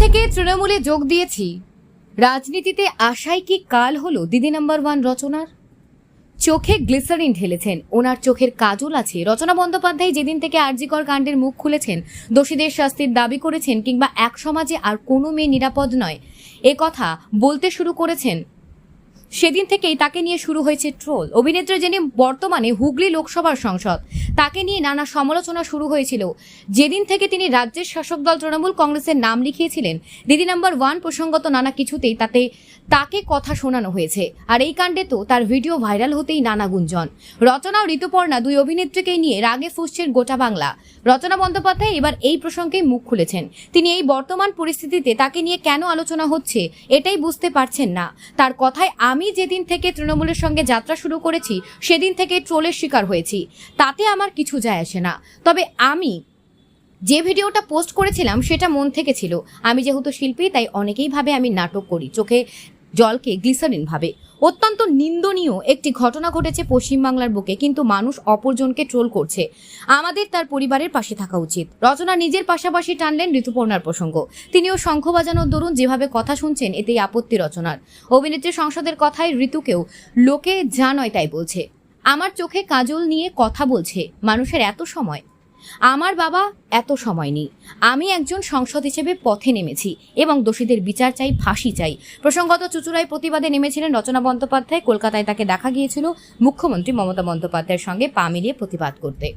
থেকে তৃণমূলে যোগ দিয়েছি, রাজনীতিতে আশাই কি কাল হলো দিদি নাম্বার 1 রচনার। চোখে গ্লিসারিন ঢেলেছেন, ওনার চোখের কাজল আছে। রচনা বন্দ্যোপাধ্যায় যেদিন থেকে আরজিকর কাণ্ডের মুখ খুলেছেন, দোষীদের শাস্তির দাবি করেছেন, কিংবা এক সমাজে আর কোনো মেয়ে নিরাপদ নয় এ কথা বলতে শুরু করেছেন, সেদিন থেকেই তাকে নিয়ে শুরু হয়েছে ট্রোল। অভিনেত্রী যিনি বর্তমানে হুগলি লোকসভার সাংসদ, তাকে নিয়ে নানা সমালোচনা শুরু হয়েছিল যেদিন থেকে তিনি রাজ্যের শাসক দল তৃণমূল কংগ্রেসের নাম লিখিয়েছিলেন। দিদি নাম্বার 1 প্রসঙ্গত নানা কিছুতেই তাকে কথা শোনানো হয়েছে, আর এই কাণ্ডে তো তার ভিডিও ভাইরাল হতেই নানা গুঞ্জন। রচনা ও ঋতুপর্ণা দুই অভিনেত্রীকে নিয়ে রাগে ফুঁসছেন গোটা বাংলা। রচনা বন্দ্যোপাধ্যায় এবার এই প্রসঙ্গে মুখ খুলেছেন। তিনি এই বর্তমান পরিস্থিতিতে তাকে নিয়ে কেন আলোচনা হচ্ছে এটাই বুঝতে পারছেন না। তার কথায়, আমি যেদিন থেকে তৃণমূলের সঙ্গে যাত্রা শুরু করেছি সেদিন থেকে ট্রোলের শিকার হয়েছি, তাতে আমার কিছু যায় আসে না। তবে আমি যে ভিডিওটা পোস্ট করেছিলাম সেটা মন থেকে ছিল। আমি যেহেতু শিল্পী, তাই অনেকেই ভাবে আমি নাটক করি, চোখে জলকে গ্লিসারিন ভাবে। অত্যন্ত নিন্দনীয় একটি ঘটনা ঘটেছে পশ্চিমবাংলার বুকে, কিন্তু মানুষ অপরজনকে ট্রোল করছে। আমাদের তার পরিবারের পাশে থাকা উচিত। রচনা নিজের পাশাপাশি টানলেন ঋতুপর্ণার প্রসঙ্গ। তিনিও শঙ্খ বাজানোর দরুন যেভাবে কথা শুনছেন, এতেই আপত্তি রচনার। অভিনেত্রী সংসদের কথায় ঋতুকেও লোকে যা নয় তাই বলছে। আমার চোখে কাজল নিয়ে কথা বলছে মানুষের এত সময়, আমার বাবা এত সময় নেই। আমি একজন সংসদ হিসেবে পথে নেমেছি এবং দোষীদের বিচার চাই, ফাঁসি চাই। প্রসঙ্গত চুঁচুড়ায় প্রতিবাদে নেমেছিলেন রচনা বন্দ্যোপাধ্যায়। কলকাতায় তাকে দেখা গিয়েছিল মুখ্যমন্ত্রী মমতা বন্দ্যোপাধ্যায়ের সঙ্গে পা মিলিয়ে প্রতিবাদ করতে।